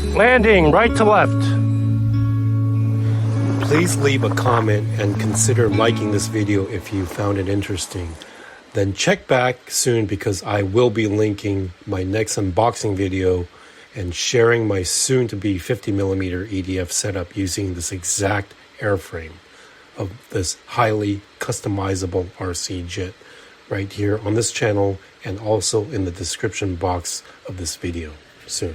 Landing right to left. Please leave a comment and consider liking this video if you found it interesting. Then check back soon because I will be linking my next unboxing video and sharing my soon-to-be 50mm EDF setup using this exact airframe of this highly customizable RC jet right here on this channel and also in the description box of this video soon.